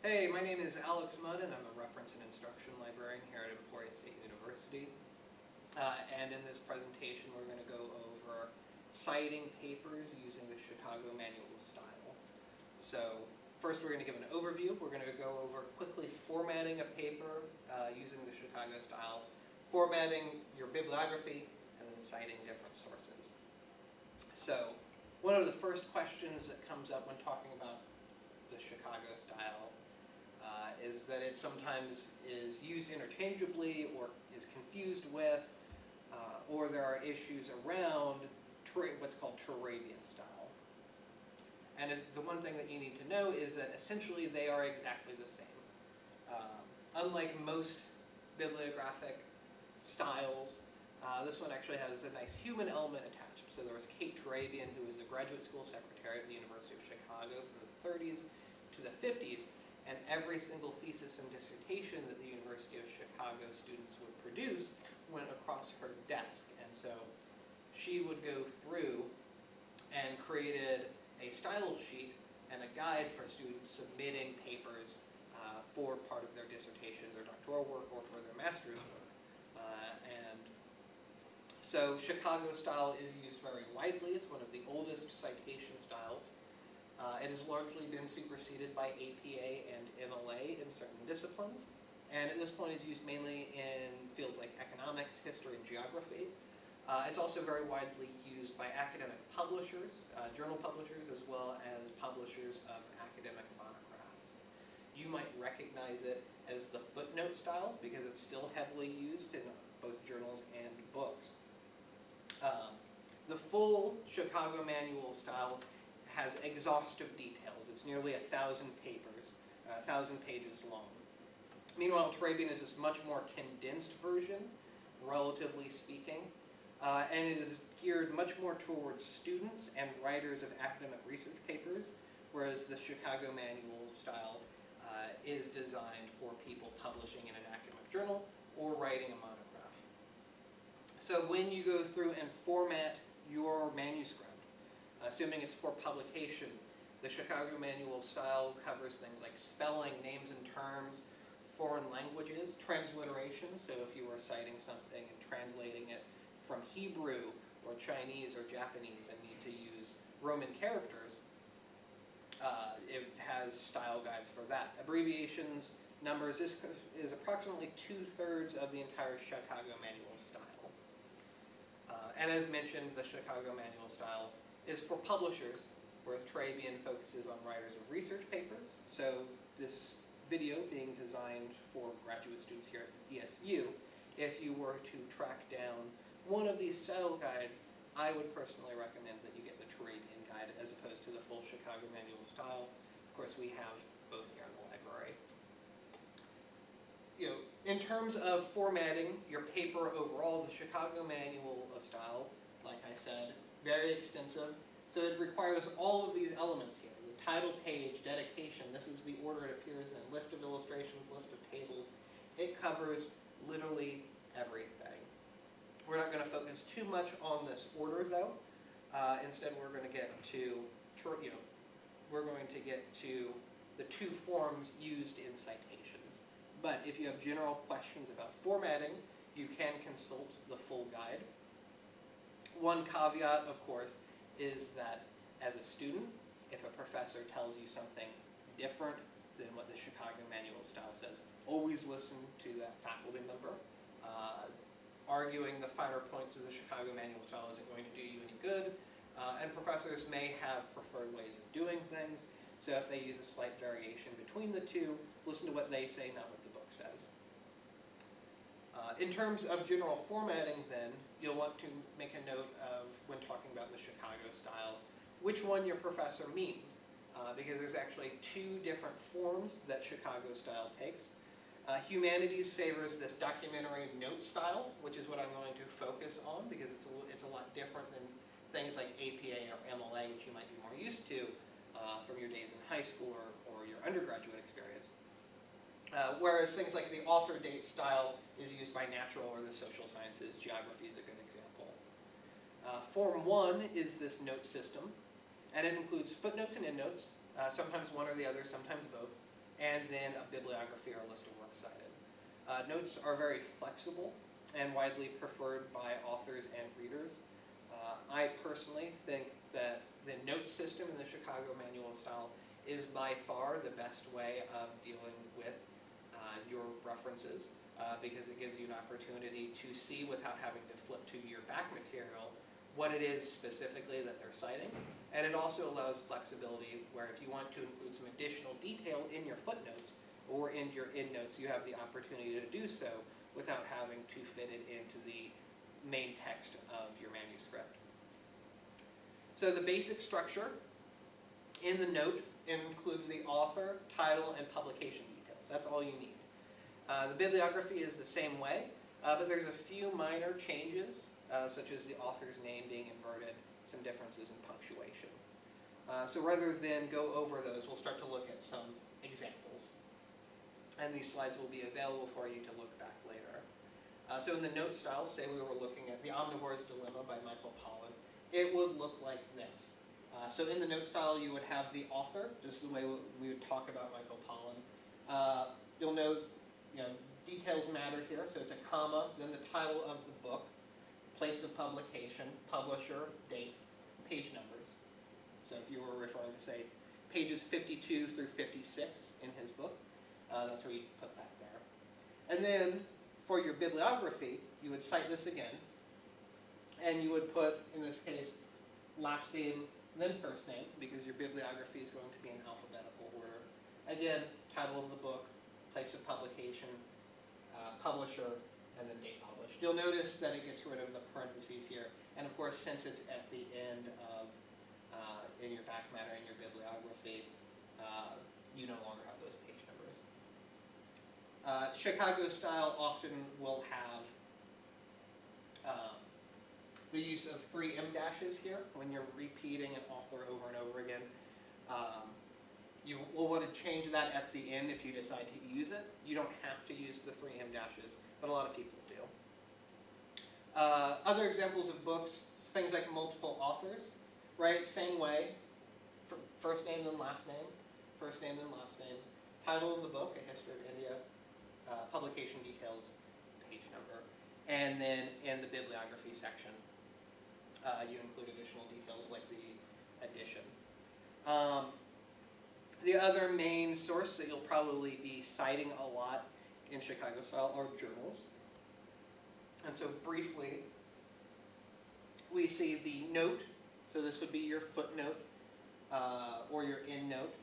Hey, my name is Alex Mudd, and I'm a reference and instruction librarian here at Emporia State University. And in this presentation, we're going to go over citing papers using the Chicago Manual of Style. So first, we're going to give an overview. We're going to go over quickly formatting a paper using the Chicago style, formatting your bibliography, and then citing different sources. So one of the first questions that comes up when talking about the Chicago style is that it sometimes is used interchangeably or is confused with, or there are issues around what's called Turabian style. And the one thing that you need to know is that essentially they are exactly the same. Unlike most bibliographic styles, this one actually has a nice human element attached. So there was Kate Turabian, who was the graduate school secretary at the University of Chicago from the 30s to the 50s, and every single thesis and dissertation that the University of Chicago students would produce went across her desk. And so she would go through and created a style sheet and a guide for students submitting papers for part of their dissertation, their doctoral work, or for their master's work. And so Chicago style is used very widely. It's one of the oldest citation styles. It has largely been superseded by APA and MLA in certain disciplines, and at this point is used mainly in fields like economics, history, and geography. It's also very widely used by academic publishers, journal publishers, as well as publishers of academic monographs. You might recognize it as the footnote style because it's still heavily used in both journals and books. The full Chicago Manual of Style has exhaustive details. It's nearly 1,000 pages long. Meanwhile, Turabian is this much more condensed version, relatively speaking, and it is geared much more towards students and writers of academic research papers, whereas the Chicago Manual style is designed for people publishing in an academic journal or writing a monograph. So when you go through and format your manuscript, assuming it's for publication, the Chicago Manual of Style covers things like spelling, names and terms, foreign languages, transliteration, so if you are citing something and translating it from Hebrew or Chinese or Japanese and need to use Roman characters, it has style guides for that. Abbreviations, numbers, this is approximately 2/3 of the entire Chicago Manual of Style. And as mentioned, the Chicago Manual of Style is for publishers, where Turabian focuses on writers of research papers. So this video being designed for graduate students here at ESU, if you were to track down one of these style guides, I would personally recommend that you get the Turabian guide as opposed to the full Chicago Manual of Style. Of course, we have both here in the library. In terms of formatting your paper overall, the Chicago Manual of Style, like I said, very extensive. So it requires all of these elements here. The title page, dedication, this is the order it appears in, list of illustrations, list of tables. It covers literally everything. We're not going to focus too much on this order though. Instead we're going to get to, the two forms used in citations. But if you have general questions about formatting, you can consult the full guide. One caveat, of course, is that as a student, if a professor tells you something different than what the Chicago Manual of Style says, always listen to that faculty member. Arguing the finer points of the Chicago Manual of Style isn't going to do you any good, and professors may have preferred ways of doing things, so if they use a slight variation between the two, listen to what they say, not what the book says. In terms of general formatting then, you'll want to make a note of, when talking about the Chicago style, which one your professor means, because there's actually two different forms that Chicago style takes. Humanities favors this documentary note style, which is what I'm going to focus on, because it's a lot different than things like APA or MLA, which you might be more used to from your days in high school or your undergraduate experience. Whereas things like the author date style is used by natural or the social sciences. Geography is a good example. Form 1 is this note system, and it includes footnotes and endnotes, sometimes one or the other, sometimes both. and then a bibliography or list of works cited. Notes are very flexible and widely preferred by authors and readers. I personally think that the note system in the Chicago Manual of Style is by far the best way of dealing with your references because it gives you an opportunity to see without having to flip to your back material what it is specifically that they're citing. And it also allows flexibility where if you want to include some additional detail in your footnotes or in your endnotes, you have the opportunity to do so without having to fit it into the main text of your manuscript. So the basic structure in the note includes the author, title, and publication details. That's all you need. The bibliography is the same way, but there's a few minor changes, such as the author's name being inverted, some differences in punctuation. So rather than go over those, we'll start to look at some examples. And these slides will be available for you to look back later. So in the note style, say we were looking at The Omnivore's Dilemma by Michael Pollan, it would look like this. So in the note style, you would have the author, just the way we would talk about Michael Pollan. You'll note, details matter here, so it's a comma, then the title of the book, place of publication, publisher, date, page numbers. So if you were referring to, say, pages 52 through 56 in his book, that's where you'd put that there. And then for your bibliography, you would cite this again, and you would put, in this case, last name, then first name, because your bibliography is going to be in alphabetical order. Again, title of the book, place of publication, publisher, and then date published. You'll notice that it gets rid of the parentheses here, and of course, since it's at the end of, in your back matter, in your bibliography, you no longer have those page numbers. Chicago style often will have the use of 3 em dashes here when you're repeating an author over and over again. You will want to change that at the end if you decide to use it. You don't have to use the 3 em dashes, but a lot of people do. Other examples of books, things like multiple authors, right? Same way, first name then last name, first name then last name, title of the book, A History of India, publication details, page number, and then in the bibliography section, you include additional details like the edition. The other main source that you'll probably be citing a lot in Chicago style are journals. And so briefly, we see the note. So this would be your footnote or your endnote.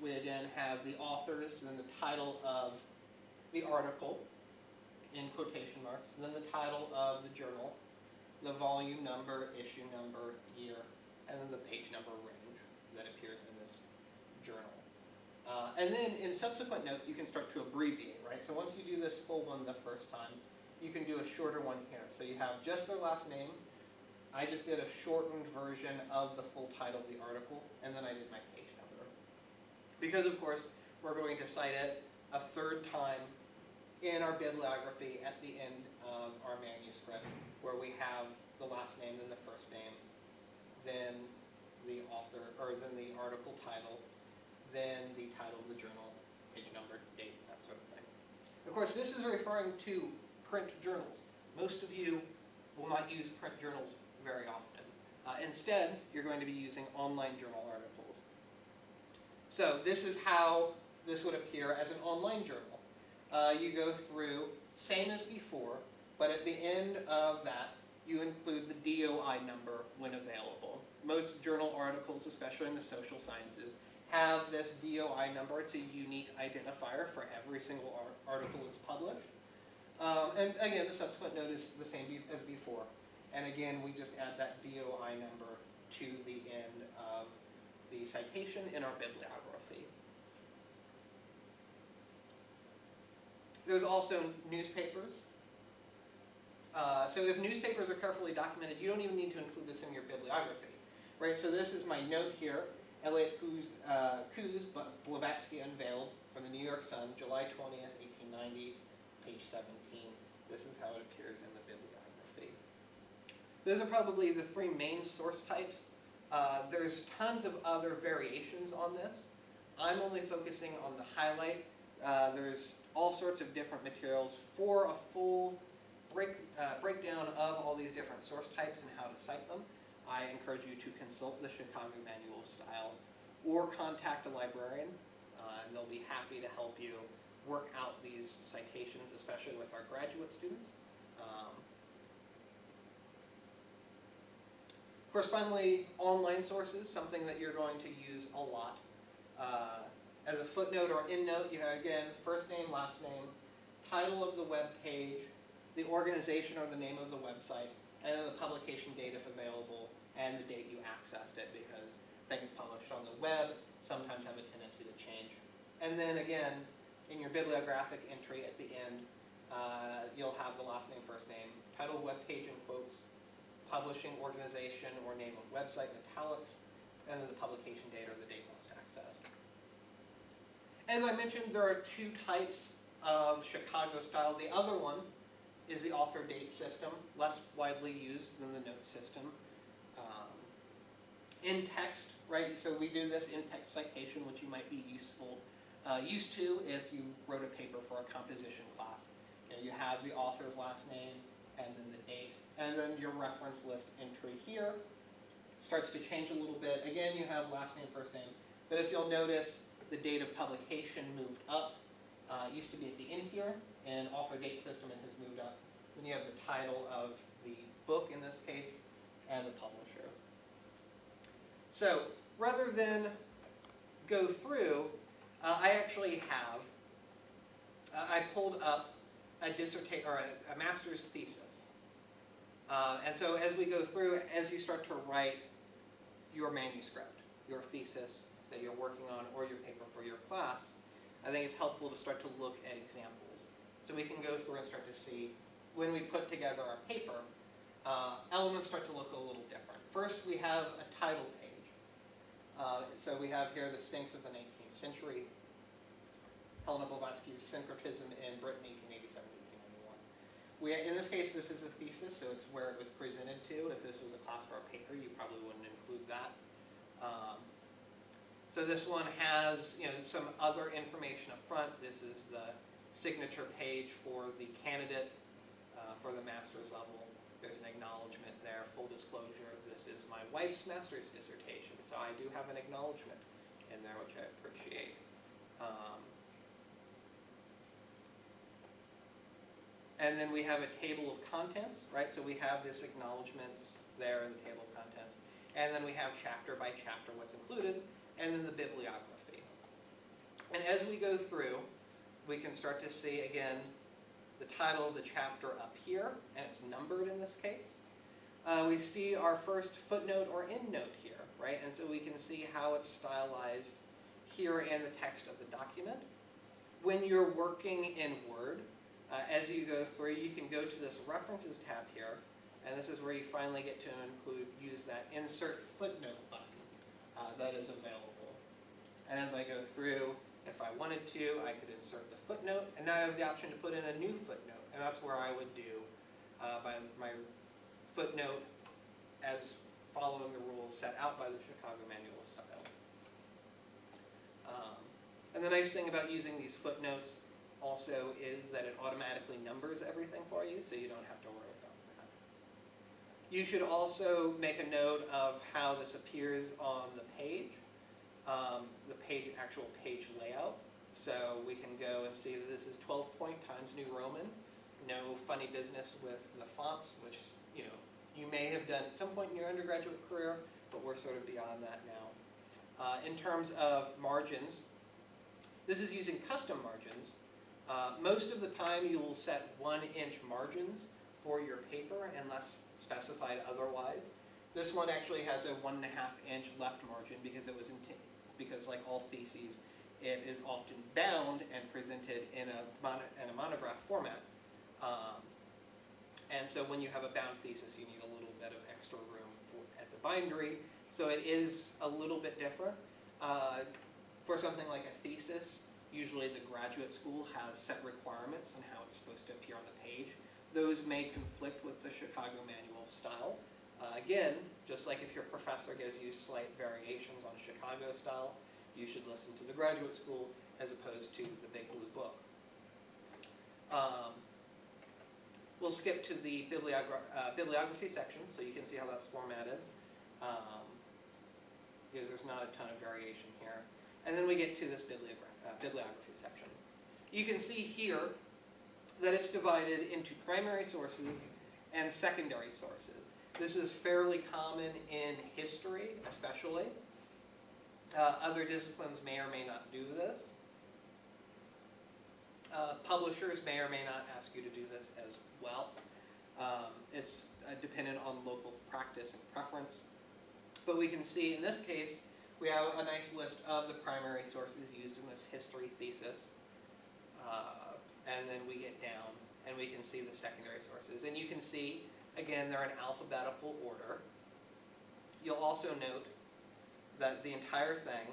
We again have the authors, and then the title of the article in quotation marks, and then the title of the journal, the volume number, issue number, year, and then the page number range that appears in this journal. And then in subsequent notes, you can start to abbreviate, right? So once you do this full one the first time, you can do a shorter one here. So you have just their last name. I just did a shortened version of the full title of the article, and then I did my page number. Because, of course, we're going to cite it a third time in our bibliography at the end of our manuscript, where we have the last name, then the first name, then the author, or then the article title, then the title of the journal, page number, date, that sort of thing. Of course, this is referring to print journals. Most of you will not use print journals very often. Instead, you're going to be using online journal articles. So this is how this would appear as an online journal. You go through, same as before, but at the end of that, you include the DOI number when available. Most journal articles, especially in the social sciences, have this DOI number. It's a unique identifier for every single article that's published. And again, the subsequent note is the same as before. And again, we just add that DOI number to the end of the citation in our bibliography. There's also newspapers. So if newspapers are carefully documented, you don't even need to include this in your bibliography, right? So this is my note here. Elliot Coues, Blavatsky Unveiled from the New York Sun, July 20th, 1890, page 17. This is how it appears in the bibliography. Those are probably the 3 main source types. There's tons of other variations on this. I'm only focusing on the highlight. There's all sorts of different materials for a full breakdown of all these different source types and how to cite them. I encourage you to consult the Chicago Manual of Style or contact a librarian, and they'll be happy to help you work out these citations, especially with our graduate students. Of course, finally, online sources, something that you're going to use a lot. As a footnote or endnote, you have, again, first name, last name, title of the web page, the organization or the name of the website, and then the publication date if available, and the date you accessed it, because things published on the web sometimes have a tendency to change. And then again, in your bibliographic entry at the end, you'll have the last name, first name, title of web page in quotes, publishing organization or name of website in italics, and then the publication date or the date last accessed. As I mentioned, there are two types of Chicago style. The other one is the author date system, less widely used than the note system. In text, right, so we do this in text citation, which you might be used to if you wrote a paper for a composition class. You have the author's last name and then the date, and then your reference list entry here starts to change a little bit. Again, you have last name, first name, but if you'll notice, the date of publication moved up. It used to be at the end here, and author date system it has moved up. Then you have the title of the book in this case, and the publisher. So rather than go through, I actually have, I pulled up a dissertation or a master's thesis. And so as we go through, as you start to write your manuscript, your thesis that you're working on, or your paper for your class, I think it's helpful to start to look at examples. So we can go through and start to see, when we put together our paper, elements start to look a little different. First, we have a title page. So we have here the Sphinx of the 19th century, Helena Blavatsky's Syncretism in Britain, 1887-1891. In this case, this is a thesis, so it's where it was presented to. If this was a class for a paper, you probably wouldn't include that. So this one has, some other information up front. This is the signature page for the candidate for the master's level. There's an acknowledgement there. Full disclosure, this is my wife's master's dissertation, so I do have an acknowledgement in there, which I appreciate. And then we have a table of contents, right? So we have this acknowledgments there in the table of contents. And then we have chapter by chapter what's included, and then the bibliography. And as we go through, we can start to see, again, the title of the chapter up here, and it's numbered in this case. We see our first footnote or endnote here, right? And so we can see how it's stylized here in the text of the document. When you're working in Word, as you go through, you can go to this References tab here, and this is where you finally get to use that Insert Footnote button that is available. And as I go through, if I wanted to, I could insert the footnote, and now I have the option to put in a new footnote, and that's where I would do my footnote as following the rules set out by the Chicago Manual of Style. And the nice thing about using these footnotes also is that it automatically numbers everything for you, so you don't have to worry about that. You should also make a note of how this appears on the page, actual page layout. So we can go and see that this is 12-point Times New Roman. No funny business with the fonts, which you may have done at some point in your undergraduate career, but we're sort of beyond that now. In terms of margins, this is using custom margins. Most of the time you will set 1-inch margins for your paper unless specified otherwise. This one actually has a 1.5-inch left margin because it was because like all theses, it is often bound and presented in a monograph format. And so when you have a bound thesis, you need a little bit of extra room at the bindery. So it is a little bit different. For something like a thesis, usually the graduate school has set requirements on how it's supposed to appear on the page. Those may conflict with the Chicago Manual of Style. Again, just like if your professor gives you slight variations on Chicago style, you should listen to the graduate school as opposed to the Big Blue Book. We'll skip to the bibliography section, so you can see how that's formatted, because there's not a ton of variation here. And then we get to this bibliography section. You can see here that it's divided into primary sources and secondary sources. This is fairly common in history, especially. Other disciplines may or may not do this. Publishers may or may not ask you to do this as well. It's dependent on local practice and preference. But we can see in this case, we have a nice list of the primary sources used in this history thesis. And then we get down and we can see the secondary sources. And you can see, again, they're in alphabetical order. You'll also note that the entire thing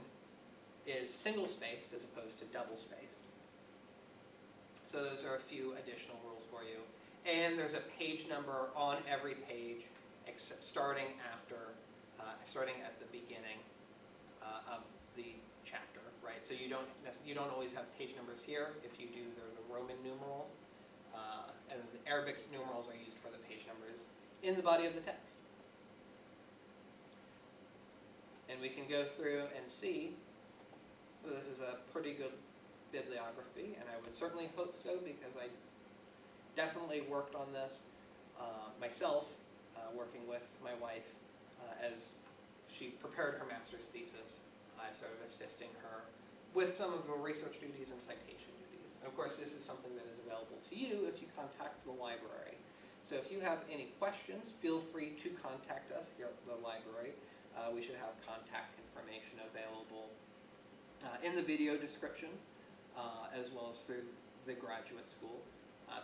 is single-spaced as opposed to double-spaced. So those are a few additional rules for you. And there's a page number on every page, starting at the beginning of the chapter, right? So you don't always have page numbers here. If you do, they're the Roman numerals, and the Arabic numerals are used for the page numbers in the body of the text. And we can go through and see, well, this is a pretty good bibliography, and I would certainly hope so, because I definitely worked on this myself, working with my wife as she prepared her master's thesis. I started assisting her with some of the research duties and citation duties. And of course, this is something that is available to you if you contact the library. So if you have any questions, feel free to contact us here at the library. We should have contact information available in the video description, as well as through the graduate school.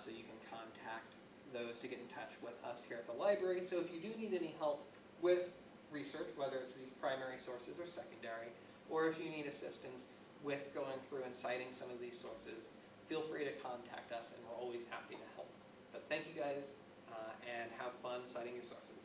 So you can contact those to get in touch with us here at the library. So if you do need any help with research, whether it's these primary sources or secondary, or if you need assistance with going through and citing some of these sources, feel free to contact us, and we're always happy to help. But thank you guys, and have fun citing your sources.